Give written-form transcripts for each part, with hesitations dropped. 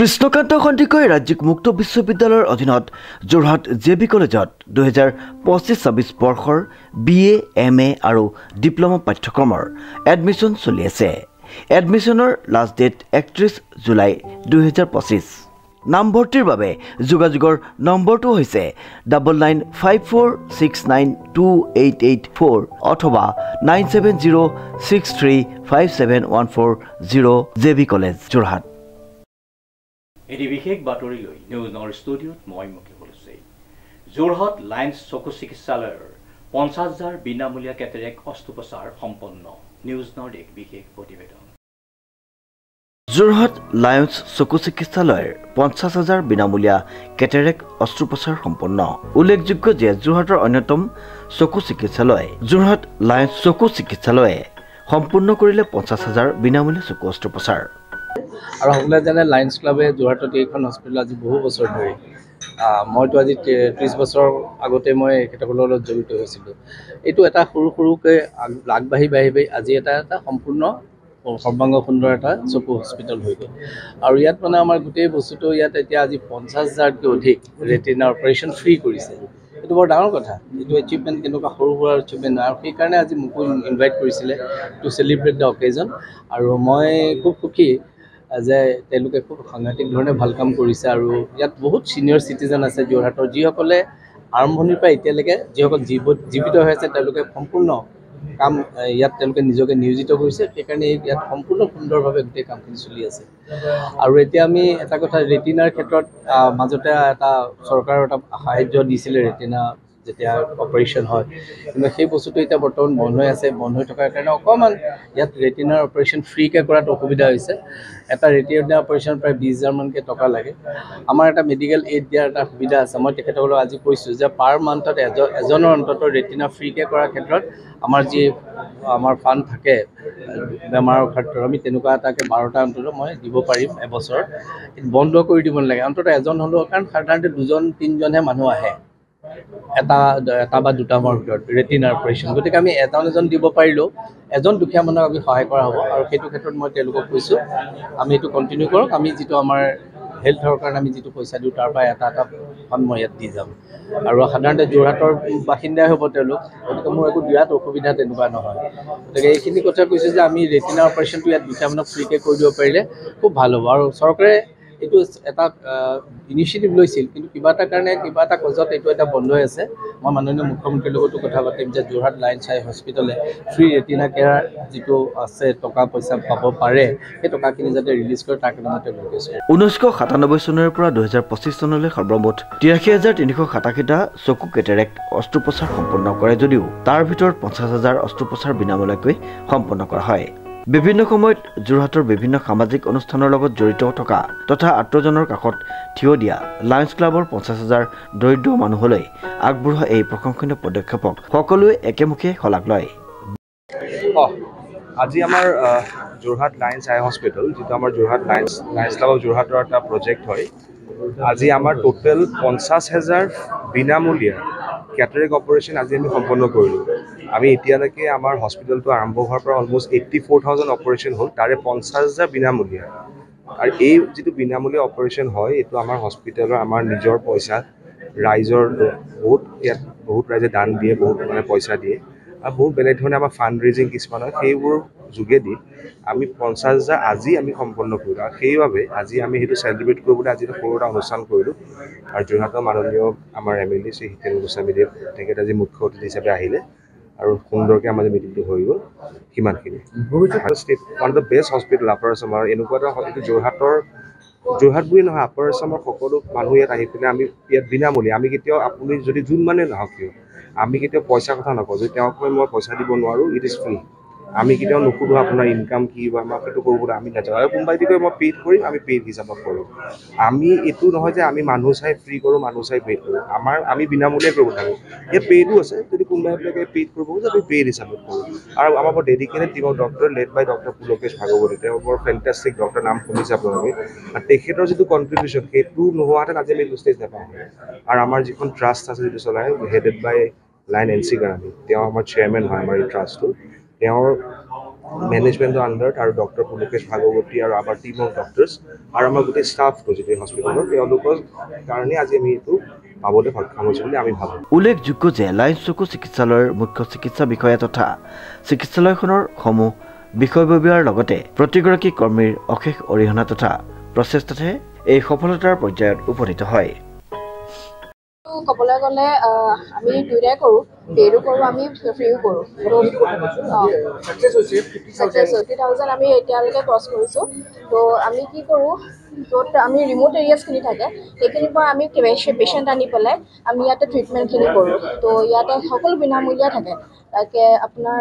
কৃষ্ণকান্ত সন্দিকৈ ৰাজ্যিক মুক্ত বিশ্ববিদ্যালয়ৰ অধীনত যোৰহাট জে.বি. কলেজত 2025-26 বৰ্ষৰ BA, MA আৰু ডিপ্ল'মা পাঠ্যক্ৰমৰ এডমিশ্যন চলি আছে। এডমিশ্যনৰ লাষ্ট ডেট 31 জুলাই 2025। নামভৰ্তিৰ বাবে যোগাযোগৰ নম্বৰটো হৈছে 9954692884 অথবা 9706357140 জে.বি. কলেজ যোৰহাট। এটি বিশেষ বাতৰি লৈ নিউজ নৰ ষ্টুডিঅ'ত মই মুকিবুল হুছেইন। যোৰহাট লায়ন্স চকু চিকিৎসালয়ৰ 50,000 বিনামূলীয়া কেটেৰেক্ট অস্ত্ৰোপচাৰ সম্পন্ন। নিউজ নৰ এক বিশেষ প্ৰতিবেদন। যোৰহাট লায়ন্স চকু চিকিৎসালয়ৰ 50,000 বিনামূলীয়া কেটেৰেক্ট অস্ত্ৰোপচাৰ সম্পন্ন। উল্লেখযোগ্য যে যোৰহাটৰ অন্যতম চকু চিকিৎসালয় যোৰহাট লায়ন্স চকু চিকিৎসালয়ে সম্পূৰ্ণ কৰিলে 50,000 বিনামূলীয়া চকু অস্ত্ৰোপচাৰ। আৰু সকলোৱে জানে লায়ন্স ক্লাবে যোৰহাটত এইখন হস্পিটেল আজি বহু বছৰ ধৰি মইতো আজি 30 বছৰ আগতে মই এখেতসকলৰ লগত জড়িত হৈছিলোঁ। এইটো এটা সৰুকৈ আগবাঢ়ি আজি এটা সম্পূৰ্ণ সৰ্বাংগ সুন্দৰ এটা চকু হস্পিটেল হৈ গ'ল। আৰু ইয়াত মানে আমাৰ গোটেই বস্তুটো ইয়াত এতিয়া আজি 50,000তকৈ অধিক ৰেটিনা অপাৰেশ্যন ফ্ৰী কৰিছে। এইটো বৰ ডাঙৰ কথা। এইটো এচিভমেণ্ট কেনেকুৱা সৰু সুৰা এচিভমেণ্ট নহয়। আৰু সেইকাৰণে আজি মোকো ইনভাইট কৰিছিলে টু চেলিব্ৰেট দ্য অকেজন। আৰু মই খুব সুখী যে তেওঁলোকে খুব সাংঘাতিক ধৰণে ভাল কাম কৰিছে। আৰু ইয়াত বহুত ছিনিয়ৰ চিটিজেন আছে যোৰহাটৰ, যিসকলে আৰম্ভণিৰ পৰা এতিয়ালৈকে যিসকল জীৱিত হৈ আছে তেওঁলোকে সম্পূৰ্ণ কাম ইয়াত তেওঁলোকে নিজকে নিয়োজিত কৰিছে। সেইকাৰণে ইয়াত সম্পূৰ্ণ সুন্দৰভাৱে গোটেই কামখিনি চলি আছে। আৰু এতিয়া আমি এটা কথা, ৰেটিনাৰ ক্ষেত্ৰত মাজতে এটা চৰকাৰৰ এটা সাহায্য দিছিলে ৰেটিনা যেতিয়া অপাৰেশ্যন হয়, কিন্তু সেই বস্তুটো এতিয়া বৰ্তমান বন্ধ হৈ আছে। বন্ধ হৈ থকাৰ কাৰণে অকণমান ইয়াত ৰেটিনাৰ অপাৰেশ্যন ফ্ৰীকৈ কৰাত অসুবিধা হৈছে। এটা ৰেটিনা অপাৰেশ্যন প্ৰায় 20,000 মানকৈ টকা লাগে। আমাৰ এটা মেডিকেল এইড দিয়াৰ এটা সুবিধা আছে। মই তেখেতসকলক আজি কৈছোঁ যে পাৰ মান্থত এজনৰ অন্তত ৰেটিনা ফ্ৰীকৈ কৰাৰ ক্ষেত্ৰত আমাৰ ফাণ্ড থাকে বেমাৰৰ ক্ষেত্ৰত, আমি তেনেকুৱা এটাকে 12টা অন্তত মই দিব পাৰিম এবছৰত। বন্ধ কৰি দিব নালাগে, অন্তত এজন হ'লেও, কাৰণ সাধাৰণতে 2-3জনহে মানুহ আহে এটা বা দুটা মাহৰ ভিতৰত ৰেটিনাৰ অপাৰেশ্যন। গতিকে আমি এজন দিব পাৰিলেও এজন দুখীয়া মানুহক আমি সহায় কৰা হ'ব। আৰু সেইটো ক্ষেত্ৰত মই তেওঁলোকক কৈছোঁ আমি এইটো কণ্টিনিউ কৰক। আমি যিটো আমাৰ হেল্থৰ কাৰণে আমি যিটো পইচা দিওঁ তাৰ পৰা এটা ফাণ্ড মই ইয়াত দি যাম। আৰু সাধাৰণতে যোৰহাটৰ বাসিন্দাই হ'ব তেওঁলোক, গতিকে মোৰ একো দিয়াত অসুবিধা তেনেকুৱা নহয়। গতিকে এইখিনি কথা কৈছোঁ যে আমি ৰেটিনা অপাৰেশ্যনটো ইয়াত দুখীয়া মানুহক ফ্ৰীকৈ কৰি দিব পাৰিলে খুব ভাল হ'ব। আৰু চৰকাৰে এইটো এটা ইনিচিয়েটিভ লৈছিল, কিন্তু কিবা এটা কাৰণে কিবা এটা কজত এইটো এটা বন্ধ হৈ আছে। মই মাননীয় মুখ্যমন্ত্ৰীৰ লগতো কথা পাতিম যে যোৰহাট লায়ন্স আই হস্পিটেলে ফ্ৰী ৰেটিনা কেয়াৰ যিটো আছে টকা পইচা পাব পাৰে, সেই টকাখিনি যাতে ৰিলিজ কৰে তাৰ কাৰণে মই তেওঁলোকক কৈছোঁ। 1997 চনৰ পৰা 2025 চনলৈ সৰ্বমুঠ 83,387টা চকু কেটেৰেক্ট অস্ত্ৰোপচাৰ সম্পন্ন কৰে যদিও তাৰ ভিতৰত 50,000 অস্ত্ৰোপচাৰ বিনামূলীয়াকৈ সম্পন্ন কৰা হয়। বিভিন্ন সময়ত যোৰহাটৰ বিভিন্ন সামাজিক অনুষ্ঠানৰ লগত জড়িত থকা তথা আত্মজনৰ কাষত থিয় দিয়া লায়ন্স ক্লাবৰ 50,000 দৰিদ্ৰ মানুহলৈ আগবঢ়োৱা এই প্ৰশংসনীয় পদক্ষেপক সকলোৱে একেমুখে শলাগ লয়। আজি আমাৰ যোৰহাট লায়ন্স আই হস্পিটেল, যিটো আমাৰ যোৰহাট লায়ন্স ক্লাব অফ যোৰহাটৰ এটা প্ৰজেক্ট হয়, আজি আমাৰ টোটেল 50,000 বিনামূলীয়া কেটেৰেক্ট অপাৰেশ্যন আজি আমি সম্পন্ন কৰিলোঁ। আমি এতিয়ালৈকে আমাৰ হস্পিটেলটো আৰম্ভ হোৱাৰ পৰা অলমষ্ট 84,000 অপাৰেশ্যন হ'ল, তাৰে 50,000 বিনামূলীয়া। আৰু এই যিটো বিনামূলীয়া অপাৰেশ্যন হয়, এইটো আমাৰ হস্পিটেলৰ আমাৰ নিজৰ পইচা, ৰাইজৰ বহুত ৰাইজে দান দিয়ে, বহুত মানে পইচা দিয়ে, আৰু বহুত বেলেগ ধৰণে আমাৰ ফাণ্ড ৰেইজিং কিছুমান হয়, সেইবোৰ যোগেদি আমি 50,000 আজি আমি সম্পন্ন কৰিলোঁ। আৰু সেইবাবে আজি আমি সেইটো চেলিব্ৰেট কৰিবলৈ আজি সৰু এটা অনুষ্ঠান কৰিলোঁ। আৰু যোৰহাটৰ মাননীয় আমাৰ MLA শ্ৰী হিতেন গোস্বামীদেৱ তেখেত আজি মুখ্য অতিথি হিচাপে আহিলে আৰু সুন্দৰকৈ আমাৰ মিটিংটো হৈ গ'ল। সিমানখিনি state one of the best hospital upper Assam. আৰু এনেকুৱা এটা এইটো যোৰহাট বুলি নহয়, আপাৰ আছামৰ সকলো মানুহ ইয়াত আহি পিনে আমি ইয়াত বিনামূলীয়া, আমি কেতিয়াও আপুনি যদি যোন মানে নহওক কিয়, আমি কেতিয়াও পইচাৰ কথা নকওঁ যে তেওঁক মই পইচা দিব নোৱাৰোঁ, ইট ইজ ফ্ৰী। আমি কেতিয়াও নুসুধোঁ আপোনাৰ ইনকাম কি বা আমাক সেইটো কৰিবলৈ আমি নাযাওঁ। আৰু কোনোবাই যদি কয় মই পেইড কৰিম, আমি পেইড হিচাপত কৰোঁ। আমি এইটো নহয় যে আমি মানুহ চাই ফ্ৰী কৰোঁ, মানুহ চাই পেইড কৰোঁ। আমি বিনামূলীয়া কৰিব থাকোঁ। ইয়াত পেইডো আছে, যদি কোনোবাই আপোনালোকে পেইড কৰিব যে আমি পেইড হিচাপত কৰোঁ। আৰু আমাৰ বৰ dedicated team of doctor led by doctor Pulakesh Bhagawati, তেওঁ বৰ ফেণ্টাষ্টিক ডক্টৰ, নাম শুনিছে আপোনালোকে। আৰু তেখেতৰ যিটো কণ্ট্ৰিবিউশ্যন, সেইটো নোহোৱাহেঁতেন আজি আমি এইটো ষ্টেজ নাপাওঁ। আৰু আমাৰ যিখন ট্ৰাষ্ট আছে যিটো চলাই হেডেড বাই লায়ন NC গান্ধী, তেওঁ আমাৰ চেয়াৰমেন হয় আমাৰ এই ট্ৰাষ্টটো। তেওঁৰ মেনেজমেণ্টৰ আণ্ডাৰত আৰু ডক্টৰ পুলকেশ ভাগৱতী আৰু আমাৰ টিম অফ ডক্টৰ্ছ আৰু আমাৰ গোটেই ষ্টাফটো যিটো হস্পিটেলৰ তেওঁলোকৰ কাৰণে আজি আমি এইটো পাবলৈ সক্ষম হৈছোঁ বুলি আমি ভাবোঁ। উল্লেখযোগ্য যে লায়ন্স চকু চিকিৎসালয়ৰ মুখ্য চিকিৎসা বিষয়া তথা চিকিৎসালয়খনৰ সমূহ বিষয়ববীয়াৰ লগতে প্ৰতিগৰাকী কৰ্মীৰ অশেষ অৰিহণা তথা প্ৰচেষ্টাতহে এই সফলতাৰ পৰ্যায়ত উপনীত হয়। ক'বলৈ গ'লে আমি দুয়োটাই কৰোঁ, পেইডো কৰোঁ, আমি ফ্ৰীও কৰোঁ। 50,000 আমি এতিয়ালৈকে ক্ৰছ কৰিছোঁ। তো আমি কি কৰোঁ, য'ত আমি ৰিম'ট এৰিয়াছখিনি থাকে সেইখিনিৰ পৰা আমি পেচেণ্ট আনি পেলাই আমি ইয়াতে ট্ৰিটমেণ্টখিনি কৰোঁ। তো ইয়াতে সকলো বিনামূলীয়া থাকে, তাকে আপোনাৰ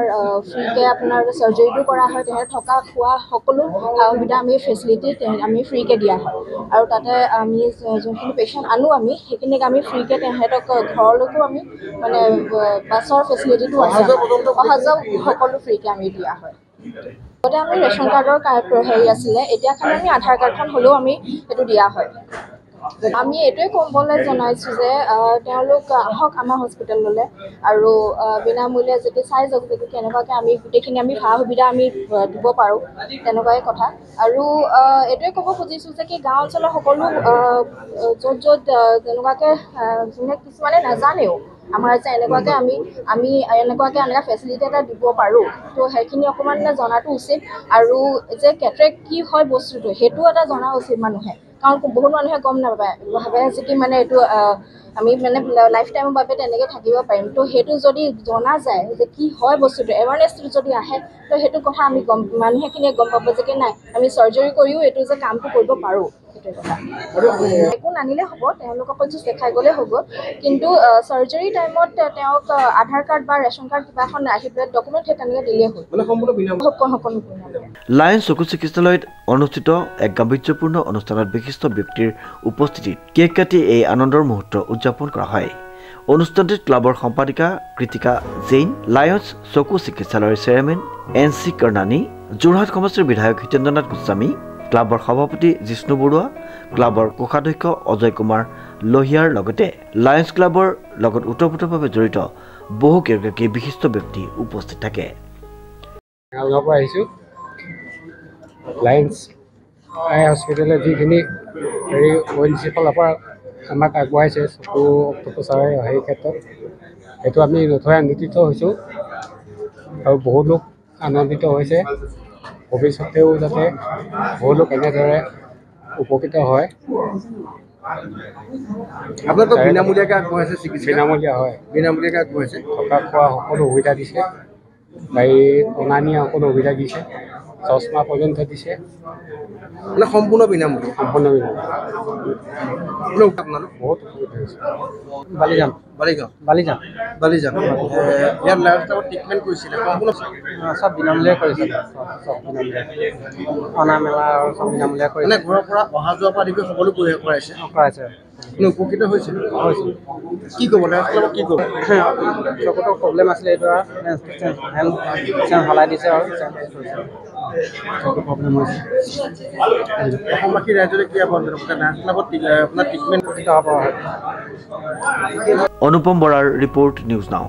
ফ্ৰীকৈ আপোনাৰ চাৰ্জাৰীটো কৰা হয়, তেহেঁতে থকা খোৱা সকলো সা সুবিধা আমি ফেচিলিটি আমি ফ্ৰীকৈ দিয়া হয়। আৰু তাতে আমি যোনখিনি পেচেণ্ট আনো আমি সেইখিনিক আমি ফ্ৰীকৈ তেহেঁতক ঘৰলৈকো আমি মানে বাছৰ ফেচিলিটিটো আছে, অহা যোৱা সকলো ফ্ৰীকৈ আমি দিয়া হয়। আগতে আমি ৰেচন কাৰ্ডৰ হেৰি আছিলে, এতিয়া খালি আমি আধাৰ কাৰ্ডখন হ'লেও আমি সেইটো দিয়া হয়। আমি এইটোৱে ক'বলৈ জনাইছোঁ যে তেওঁলোক আহক আমাৰ হস্পিটেললৈ আৰু বিনামূলীয়া যদি চাই যাওক যদি কেনেকুৱাকৈ আমি গোটেইখিনি আমি সা সুবিধা আমি দিব পাৰোঁ, তেনেকুৱাই কথা। আৰু এইটোৱে ক'ব খুজিছোঁ যে কি গাঁও অঞ্চলৰ সকলো য'ত তেনেকুৱাকৈ যোনে কিছুমানে নাজানেও আমাৰ যে এনেকুৱাকৈ আমি এনেকুৱাকৈ এনেকুৱা ফেচিলিটি এটা দিব পাৰোঁ, তো সেইখিনি অকণমান জনাটো উচিত। আৰু যে কেটাৰেক্ট কি হয় বস্তুটো সেইটো এটা জনা উচিত মানুহে, কাৰণ বহুত মানুহে গম নাপায়, ভাবে যে কি মানে এইটো আমি মানে লাইফ টাইমৰ বাবে তেনেকৈ থাকিব পাৰিম। তো সেইটো যদি জনা যায় যে কি হয় বস্তুটো, এৱাৰনেছটো যদি আহে, তো সেইটো কথা আমি মানুহেখিনিয়ে গম পাব যে কি নাই আমি চাৰ্জাৰী কৰিও এইটো যে কামটো কৰিব পাৰোঁ। সেইটোৱে কথা। একো নানিলে হ'ব, তেওঁলোকক জাষ্ট দেখাই গ'লেই হ'ব, কিন্তু চাৰ্জাৰী টাইমত তেওঁক আধাৰ কাৰ্ড বা ৰেচন কাৰ্ড কিবা এখন আহি পেলাই ডকুমেণ্ট সেই তেনেকৈ দিলেই হ'ল, সম্পূৰ্ণ লায়ন্স চকু চিকিৎসালয়ত অনুষ্ঠিত এক গাম্ভীৰ্যপূৰ্ণ অনুষ্ঠানত বিশিষ্ট ব্যক্তিৰ উপস্থিতিত কেক কাটি এই আনন্দৰ মুহূৰ্ত উদযাপন কৰা হয়। অনুষ্ঠানটিত ক্লাবৰ সম্পাদিকা কৃতিকা জৈন, লায়ন্স চকু চিকিৎসালয়ৰ চেয়াৰমেন NC কৰ্ণানী, যোৰহাট সমষ্টিৰ বিধায়ক হিতেন্দ্ৰনাথ গোস্বামী, ক্লাবৰ সভাপতি জিষ্ণু বৰুৱা, ক্লাবৰ কোষাধ্যক্ষ অজয় কুমাৰ লোহিয়াৰ লগতে লায়ন্স ক্লাবৰ লগত ওতঃপ্ৰোতভাৱে জড়িত বহুকেইগৰাকী বিশিষ্ট ব্যক্তি উপস্থিত থাকে। লায়ন্স আই হস্পিটেলে যিখিনি হেৰি ONGC ফালৰ পৰা আমাক আগবঢ়াইছে চকু অস্ত্ৰোপচাৰৰ হেৰি ক্ষেত্ৰত, সেইটো আমি নথৈ আনন্দিত হৈছোঁ আৰু বহু লোক আনন্দিত হৈছে। ভৱিষ্যতেও যাতে বহু লোক এনেদৰে উপকৃত হয়। আপোনালোকক বিনামূলীয়াকৈ আগবঢ়াইছে চিকিৎসা? বিনামূলীয়া হয়, বিনামূলীয়াকৈ আগবঢ়াইছে। থকা খোৱা সকলো সুবিধা দিছে, গাড়ী অনা নিয়া সকলো সুবিধা দিছে, চশমা পৰ্যন্ত দিছে, মানে সম্পূৰ্ণ বিনামূলীয়া। সম্পূৰ্ণ বিনামূলীয়া। আপোনালোক বহুত উপকৃত হৈছে। বালিজান ইয়াত লায়ন্স ক্লাবত ট্ৰিটমেণ্ট কৰিছিলে, সম্পূৰ্ণ চব বিনামূলীয়াই কৰিছে, চব বিনামূলীয়া, অনা মেলা আৰু চব বিনামূলীয়া কৰিছে। মানে ঘৰৰ পৰা অহা যোৱাৰ পৰা আদি কৰি সকলো কৰাইছে। উপকৃত হৈছে। কি ক'ব লায়ন্স ক্লাবক, কি ক'ব? চকুতো প্ৰব্লেম আছিলে, এইটো চেঞ্জ সলাই দিছে আৰু চকু প্ৰব্লেম হৈছে। অসমবাসী ৰাইজলৈ কি আহ্বান জনাব? লায়ন্স ক্লাবত আপোনাৰ ট্ৰিটমেণ্ট উপকৃত হ'ব। অনুপম বৰাৰ ৰিপৰ্ট, নিউজ নাও।